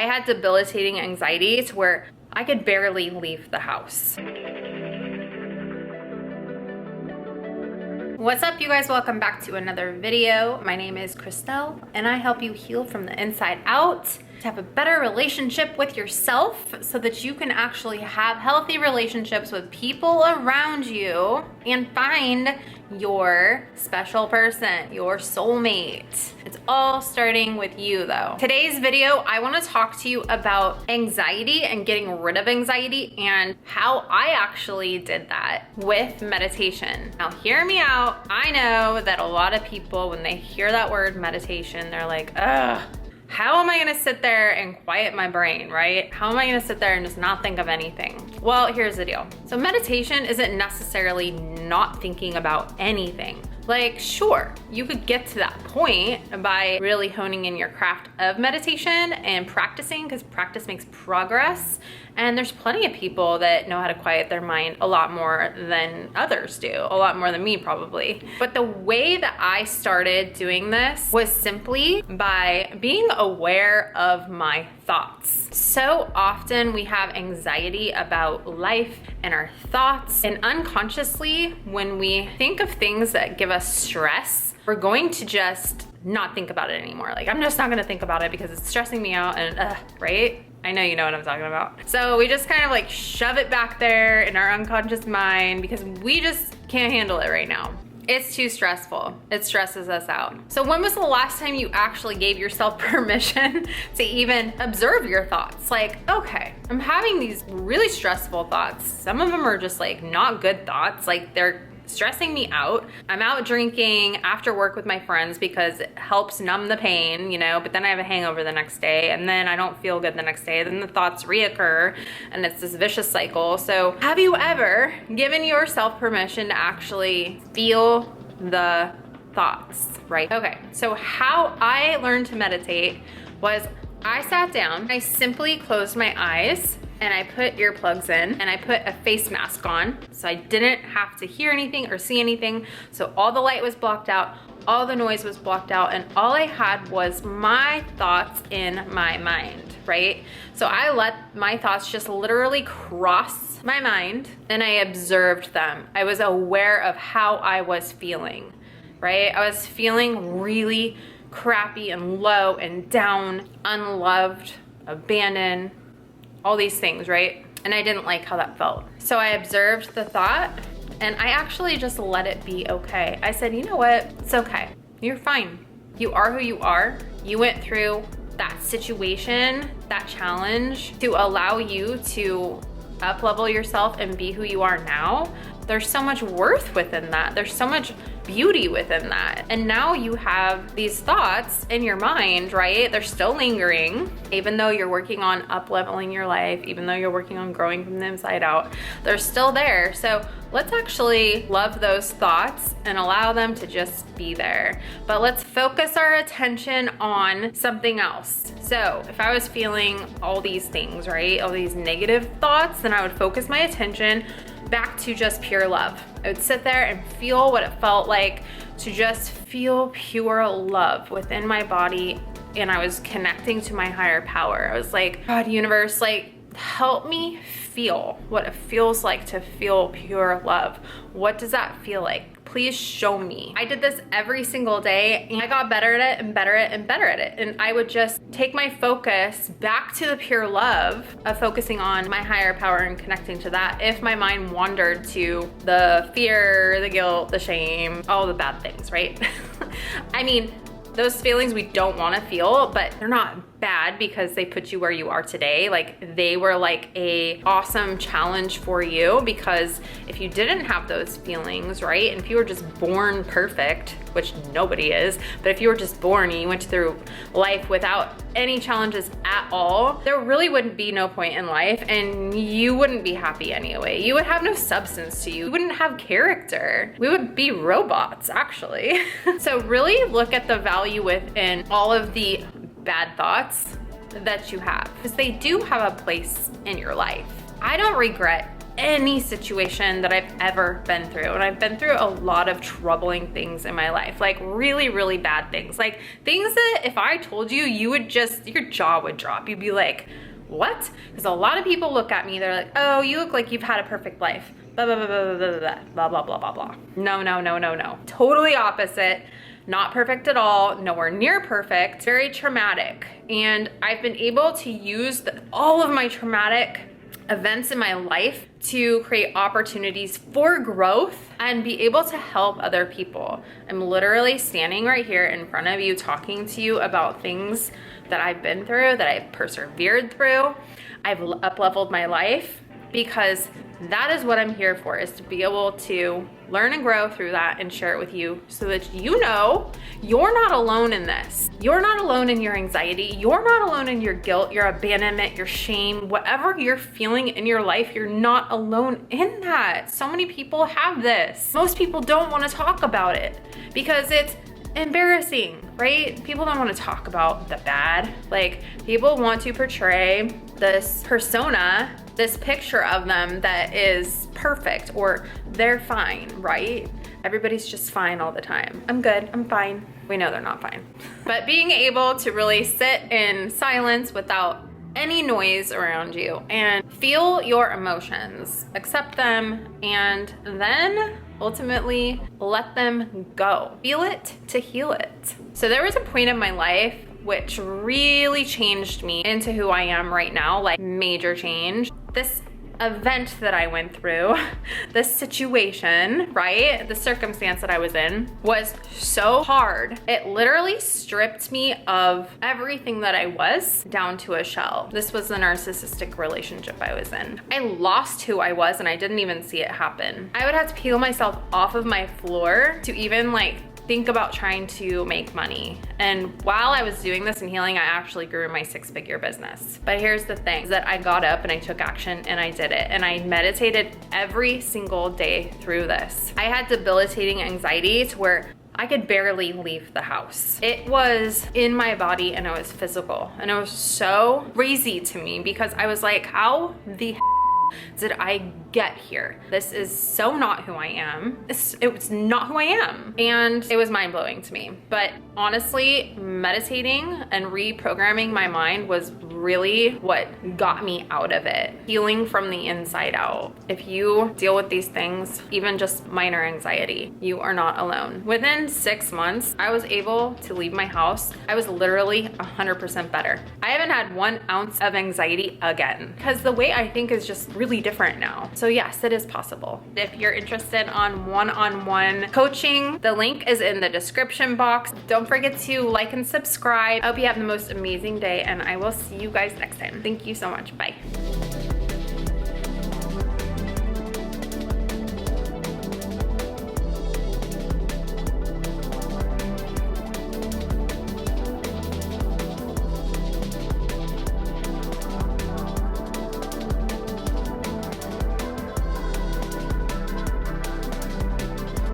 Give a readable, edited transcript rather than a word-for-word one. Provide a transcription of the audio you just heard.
had debilitating anxiety to where I could barely leave the house. What's up, you guys? Welcome back to another video. My name is Christelle and I help you heal from the inside out, to have a better relationship with yourself so that you can actually have healthy relationships with people around you and find your special person, your soulmate. It's all starting with you though. Today's video, I want to talk to you about anxiety and getting rid of anxiety and how I actually did that with meditation. Now hear me out. I know that a lot of people, when they hear that word meditation, they're like, ugh, how am I gonna sit there and quiet my brain, right? How am I gonna sit there and just not think of anything? Well, here's the deal. So meditation isn't necessarily not thinking about anything. Like, sure, you could get to that point by really honing in your craft of meditation and practicing, because practice makes progress. And there's plenty of people that know how to quiet their mind a lot more than others do, a lot more than me probably. But the way that I started doing this was simply by being aware of my thoughts. So often we have anxiety about life and our thoughts, and unconsciously, when we think of things that give us stress, we're going to just not think about it anymore. Like, I'm just not gonna think about it because it's stressing me out and right? I know you know what I'm talking about. So we just kind of like shove it back there in our unconscious mind because we just can't handle it right now. It's too stressful. It stresses us out. So when was the last time you actually gave yourself permission to even observe your thoughts? Like, okay, I'm having these really stressful thoughts. Some of them are just like not good thoughts. Like, they're stressing me out. I'm out drinking after work with my friends because it helps numb the pain, you know, but then I have a hangover the next day and then I don't feel good the next day. Then the thoughts reoccur and it's this vicious cycle. So have you ever given yourself permission to actually feel the thoughts, right? Okay, so how I learned to meditate was I sat down, I simply closed my eyes and I put earplugs in and I put a face mask on so I didn't have to hear anything or see anything. So all the light was blocked out, all the noise was blocked out, and all I had was my thoughts in my mind, right? So I let my thoughts just literally cross my mind and I observed them. I was aware of how I was feeling, right? I was feeling really crappy and low and down, unloved, abandoned, all these things, right? And I didn't like how that felt. So I observed the thought and I actually just let it be okay. I said, you know what? It's okay. You're fine. You are who you are. You went through that situation, that challenge to allow you to up-level yourself and be who you are now. There's so much worth within that. There's so much beauty within that. And now you have these thoughts in your mind, right? They're still lingering, even though you're working on up-leveling your life, even though you're working on growing from the inside out, they're still there. So let's actually love those thoughts and allow them to just be there. But let's focus our attention on something else. So if I was feeling all these things, right? All these negative thoughts, then I would focus my attention back to just pure love. I would sit there and feel what it felt like to just feel pure love within my body, and I was connecting to my higher power. I was like, God, universe, like, help me feel what it feels like to feel pure love. What does that feel like? Please show me. I did this every single day and I got better at it and better at it and better at it. And I would just take my focus back to the pure love of focusing on my higher power and connecting to that if my mind wandered to the fear, the guilt, the shame, all the bad things, right? I mean, those feelings we don't want to feel, but they're not bad because they put you where you are today. Like, they were like a awesome challenge for you, because if you didn't have those feelings, right, and if you were just born perfect, which nobody is, but if you were just born and you went through life without any challenges at all, there really wouldn't be no point in life and you wouldn't be happy anyway. You would have no substance to you. You wouldn't have character. We would be robots, actually. So really look at the value within all of the bad thoughts that you have, because they do have a place in your life. I don't regret any situation that I've ever been through. And I've been through a lot of troubling things in my life, like really, really bad things. Like things that if I told you, you would just, your jaw would drop. You'd be like, what? Because a lot of people look at me, they're like, oh, you look like you've had a perfect life. Blah, blah, blah, blah, blah, blah, blah, blah, blah, blah, blah. No, no, no, no, no. Totally opposite. Not perfect at all, nowhere near perfect, very traumatic. And I've been able to use all of my traumatic events in my life to create opportunities for growth and be able to help other people. I'm literally standing right here in front of you talking to you about things that I've been through, that I've persevered through. I've up-leveled my life because that is what I'm here for, is to be able to learn and grow through that and share it with you so that you know you're not alone in this. You're not alone in your anxiety. You're not alone in your guilt, your abandonment, your shame, whatever you're feeling in your life, you're not alone in that. So many people have this. Most people don't want to talk about it because it's embarrassing, right? People don't want to talk about the bad. Like, people want to portray this persona, this picture of them that is perfect or they're fine, right? Everybody's just fine all the time. I'm good, I'm fine. We know they're not fine. But being able to really sit in silence without any noise around you and feel your emotions, accept them, and then ultimately let them go. Feel it to heal it. So there was a point in my life which really changed me into who I am right now, like major change. This event that I went through, this situation, right? The circumstance that I was in was so hard. It literally stripped me of everything that I was down to a shell. This was the narcissistic relationship I was in. I lost who I was and I didn't even see it happen. I would have to peel myself off of my floor to even like think about trying to make money. And while I was doing this and healing, I actually grew my 6-figure business. But here's the thing, is that I got up and I took action and I did it. And I meditated every single day through this. I had debilitating anxiety to where I could barely leave the house. It was in my body and it was physical. And it was so crazy to me because I was like, how the did I get here? This is so not who I am. It was not who I am. And it was mind-blowing to me. But honestly, meditating and reprogramming my mind was really what got me out of it. Healing from the inside out. If you deal with these things, even just minor anxiety, you are not alone. Within 6 months, I was able to leave my house. I was literally 100% better. I haven't had 1 ounce of anxiety again because the way I think is just really different now. So yes, it is possible. If you're interested on one-on-one coaching, the link is in the description box. Don't forget to like and subscribe. I hope you have the most amazing day and I will see you guys next time. Thank you so much. Bye.